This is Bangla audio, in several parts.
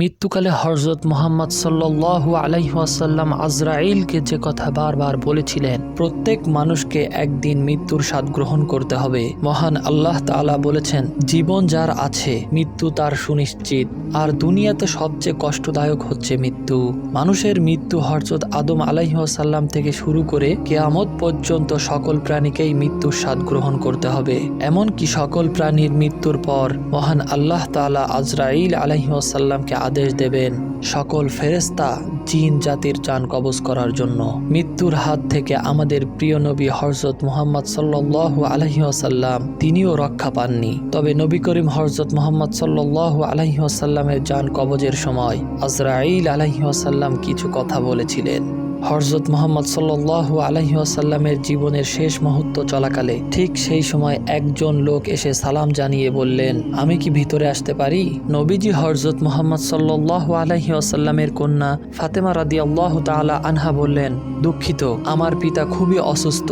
মৃত্যুকালে হযরত মুহাম্মদ সাল্লাল্লাহু আলাইহি ওয়াসাল্লাম আজরাইলকে যে কথা বারবার বলেছিলেন, প্রত্যেক মানুষকে একদিন মৃত্যুর স্বাদ গ্রহণ করতে হবে। মহান আল্লাহ তাআলা বলেছেন, জীবন যার আছে মৃত্যু তার সুনিশ্চিত, আর দুনিয়াতে সবচেয়ে কষ্টদায়ক হচ্ছে মৃত্যু। মানুষের মৃত্যু হযরত আদম আলাইহিস সালাম থেকে শুরু করে কিয়ামত পর্যন্ত সকল প্রাণীকেই মৃত্যুর স্বাদ গ্রহণ করতে হবে। এমনকি সকল প্রাণীর মৃত্যুর পর মহান আল্লাহ তাআলা আজরাইল আলাইহিস সালামকে আদেশ দেবেন সকল ফেরেশতা জিন জাতির জান কবজ করার জন্য। মৃত্যুর হাত থেকে আমাদের প্রিয় নবী হযরত মুহাম্মদ সাল্লাল্লাহু আলাইহি ওয়াসাল্লাম তিনিও রক্ষা পাননি। তবে নবী করিম হযরত মুহাম্মদ সাল্লাল্লাহু আলাইহি ওয়াসাল্লামের জান কবজের সময় আজরাইল আলাইহি ওয়াসাল্লাম কিছু কথা বলেছিলেন। হযরত মুহাম্মদ সাল্লাল্লাহু আলাইহি ওয়াসাল্লামের জীবনের শেষ মুহূর্ত চলাকালে ঠিক সেই সময় একজন লোক এসে সালাম জানিয়ে বললেন, আমি কি ভিতরে আসতে পারি? নবীজি হযরত মুহাম্মদ সাল্লাল্লাহু আলাইহি ওয়াসাল্লামের কন্যা ফাতেমা রাদিয়াল্লাহু তাআলা আনহা বললেন, দুঃখিত, আমার পিতা খুবই অসুস্থ।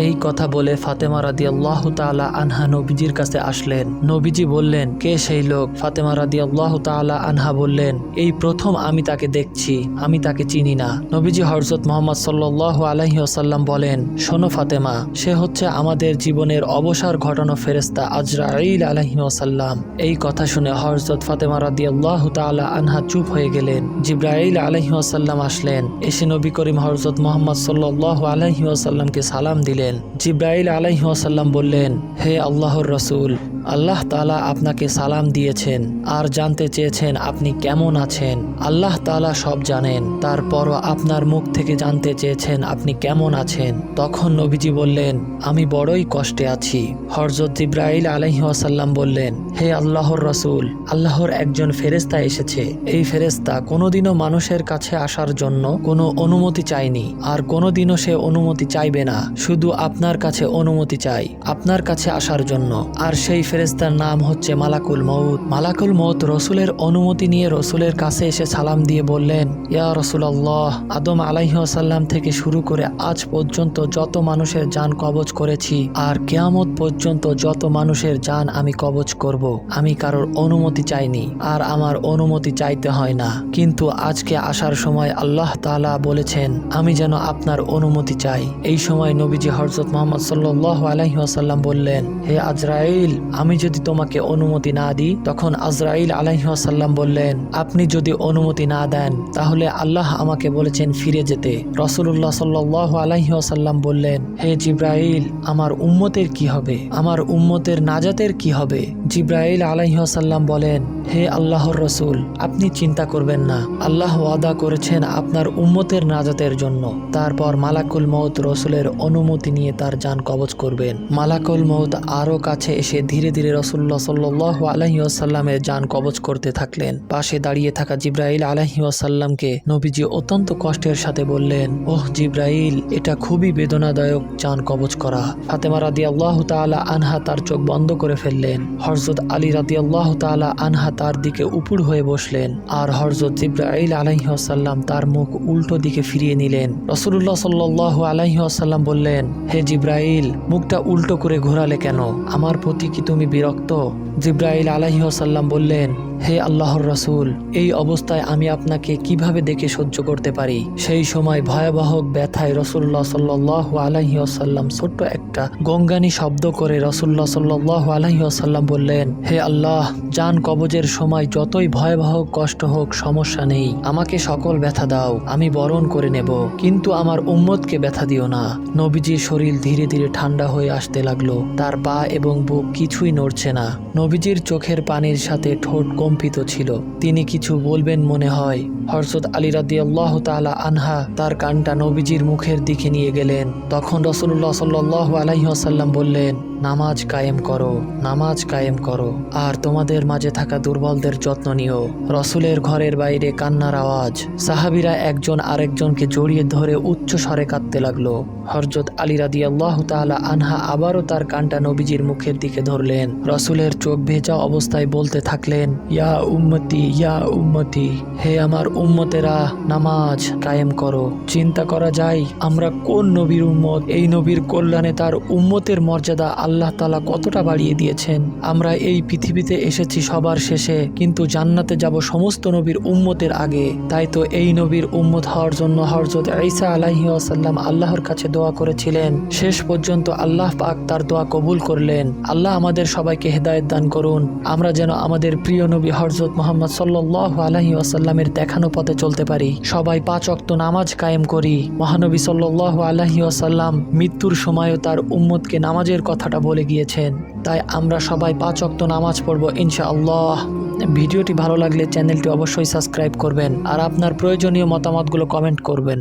এই কথা বলে ফাতেমা রাদিয়াল্লাহু তাআলা আনহা নবীজির কাছে আসলেন। নবীজি বললেন, কে সেই লোক? ফাতেমা রাদিয়াল্লাহু তাআলা আনহা বললেন, এই প্রথম আমি তাকে দেখছি, আমি তাকে চিনি না। নবীজি হযরত মুহাম্মদ সাল্লাল্লাহু আলাইহি ওয়াসাল্লাম বলেন, শোনো ফাতেমা, সে হচ্ছে আমাদের জীবনের অবসর ঘটানো ফেরেশতা আজরাইল আলাইহি ওয়াসাল্লাম। এই কথা শুনে হযরত ফাতেমা রাদিয়াল্লাহু তাআলা আনহা চুপ হয়ে গেলেন। জিবরাইল আলাইহি ওয়াসাল্লাম আসলেন, এসে নবী করিম হযরত মুহাম্মদ সাল্লাল্লাহু আলাইহি ওয়াসাল্লামকে সালাম দিলেন। জিবরাইল আলাইহি ওয়াসাল্লাম বললেন, হে আল্লাহর রাসূল, আল্লাহ তাআলা আপনাকে সালাম দিয়েছেন আর জানতে চেয়েছেন আপনি কেমন আছেন। আল্লাহ তাআলা সব জানেন, তারপরও আপনার মুখ থেকে জানতে চেয়েছেন আপনি কেমন আছেন। তখন নবীজি বললেন, আমি বড়ই কষ্টে আছি। হযরত জিবরাইল আলাইহিস সালাম বললেন, হে আল্লাহর রাসূল, আল্লাহর একজন ফেরেশতা এসেছে। এই ফেরেশতা কোনোদিনও মানুষের কাছে আসার জন্য কোনো অনুমতি চায়নি, আর কোনোদিনও সে অনুমতি চাইবে না। শুধু আপনার কাছে অনুমতি চাই, আপনার কাছে আসার জন্য। আর সেই ফেরেশতার নাম হচ্ছে মালাকুল মউত। মালাকুল মউত রসুলের অনুমতি নিয়ে রসুলের কাছে এসে সালাম দিয়ে বললেন, ইয়া রাসূলুল্লাহ, আদম আলাইহিস সালাম থেকে শুরু করে আজ পর্যন্ত যত মানুষের জান কবজ করেছি, আর কিয়ামত পর্যন্ত যত মানুষের জান আমি কবজ করব, আমি কারোর অনুমতি চাইনি, আর আমার অনুমতি চাইতে হয় না। কিন্তু আজকে আসার সময় আল্লাহ তাআলা বলেছেন আমি যেন আপনার অনুমতি চাই। এই সময় নবীজি হযরত মুহাম্মদ সাল্লাল্লাহু আলাইহি ওয়াসাল্লাম বললেন, হে আজরাইল, আমি যদি তোমাকে অনুমতি না দিই? তখন আজরাইল আলাইহিস সালাম বললেন, আপনি যদি অনুমতি না দেন তাহলে আল্লাহ আমাকে বলেছেন ফিরে যেতে। রাসূলুল্লাহ সাল্লাল্লাহু আলাইহি ওয়াসাল্লাম বললেন, হে জিবরাইল, আমার উম্মতের কি হবে? আমার উম্মতের নাজাতের কি হবে? জিবরাইল আলাইহিস সালাম বলেন, হে আল্লাহর রাসূল, আপনি চিন্তা করবেন না, আল্লাহ ওয়াদা করেছেন আপনার উম্মতের নাজাতের জন্য। তারপর মালাকুল মউত রসুলের অনুমতি নিয়ে তার জান কবজ করবেন। মালাকুল মউত আরো কাছে এসে ধীরে ধীরে রাসূলুল্লাহ সাল্লাল্লাহু আলাইহি ওয়াসাল্লামের জান কবজ করতে থাকলেন। পাশে দাঁড়িয়ে থাকা জিবরাইল আলাইহিস সালামকে নবীজি অত্যন্ত কষ্টের সাথে বললেন, ওহ জিবরাইল, এটা খুবই বেদনাদায়ক জান কবজ করা। ফাতেমা রাদিয়াল্লাহু তাআলা আনহা তার চোখ বন্ধ করে ফেললেন। হযরত আলী রাদিয়াল্লাহু তাআলা আনহা তার দিকে উপুড় হয়ে বসলেন, আর হযরত জিবরাইল আলাইহিস সালাম তার মুখ উল্টো দিকে ফিরিয়ে নিলেন। রাসূলুল্লাহ সাল্লাল্লাহু আলাইহি ওয়াসাল্লাম বললেন, হে জিবরাইল, মুখটা উল্টো করে ঘোরালে কেন? আমার প্রতি কি তুমি বিরক্ত? জিবরাইল আলাইহিস সালাম বললেন, হে আল্লাহর রাসূল, এই অবস্থায় আমি আপনাকে কিভাবে দেখে সহ্য করতে পারি? সেই সময় ভয়াবহ ব্যথায় রাসূলুল্লাহ সাল্লাল্লাহু আলাইহি ওয়াসাল্লাম ছোট্ট একটা গঙ্গানি শব্দ করে রাসূলুল্লাহ সাল্লাল্লাহু আলাইহি ওয়াসাল্লাম বললেন, হে আল্লাহ, জান কবজের সময় যতই ভয়াবহ কষ্ট হোক সমস্যা নেই, আমাকে সকল ব্যথা দাও, আমি বরণ করে নেব, কিন্তু আমার উম্মতকে ব্যথা দিও না। নবীজির শরীর ধীরে ধীরে ঠান্ডা হয়ে আসতে লাগলো, তার পা এবং বুক কিছুই নড়ছে না। নবীজির চোখের পানির সাথে ঠোঁট কম্পিত ছিল, তিনি কিছু বলবেন মনে হয়। হযরত আলী রাদিয়াল্লাহু তাআলা আনহা তার কানটা নবীজির মুখের দিকে নিয়ে গেলেন। তখন রাসূলুল্লাহ সাল্লাল্লাহু আলাইহি ওয়াসাল্লাম বললেন, নামাজ কায়েম করো, নামাজ কায়েম করো, আর তোমাদের মাঝে থাকা দুর্বলদের যত্ন নিও। রসুলের ঘরের বাইরে কান্নার আওয়াজ। সাহাবীরা একজন আরেকজনকে জড়িয়ে ধরে উচ্চ স্বরে কাঁদতে লাগলো। হযরত আলী রাদিয়াল্লাহু তাআলা আনহা আবারও তার কানটা নবীজির মুখের দিকে ধরলেন। রসুলের চোখ ভেজা অবস্থায় বলতে থাকলেন, ইয়া উম্মতি, ইয়া উম্মতি, হে আমার উম্মতেরা, নামাজ কায়েম করো। চিন্তা করা যায় আমরা কোন নবীর উম্মত? এই নবীর কল্যাণে তার উম্মতের মর্যাদা আল্লাহ তাআলা কতটা বাড়িয়ে দিয়েছেন। আমরা এই পৃথিবীতে এসেছি সবার শেষে, কিন্তু জান্নাতে যাব সমস্ত নবীর উম্মতের আগে। তাই তো এই নবীর উম্মত হওয়ার জন্য হযরত ঈসা আলাইহিস সালাম আল্লাহর কাছে দোয়া করেছিলেন। শেষ পর্যন্ত আল্লাহ পাক তার দোয়া কবুল করলেন। আল্লাহ আমাদের সবাইকে হেদায়েত দান করুন, আমরা যেন আমাদের প্রিয় নবী হযরত মুহাম্মদ সাল্লাল্লাহু আলাইহি ওয়াসাল্লামের দেখানো পথে চলতে পারি। সবাই 5 ওয়াক্ত নামাজ কায়েম করি। মহানবী সাল্লাল্লাহু আলাইহি ওয়াসাল্লাম মৃত্যুর সময়ও তার উম্মতকে নামাজের কথাটা বলে গিয়েছেন। তাই আমরা সবাই 5 ওয়াক্ত নামাজ পড়ব ইনশাআল্লাহ। ভিডিওটি ভালো লাগলে চ্যানেলটি অবশ্যই সাবস্ক্রাইব করবেন আর আপনার প্রয়োজনীয় মতামতগুলো কমেন্ট করবেন।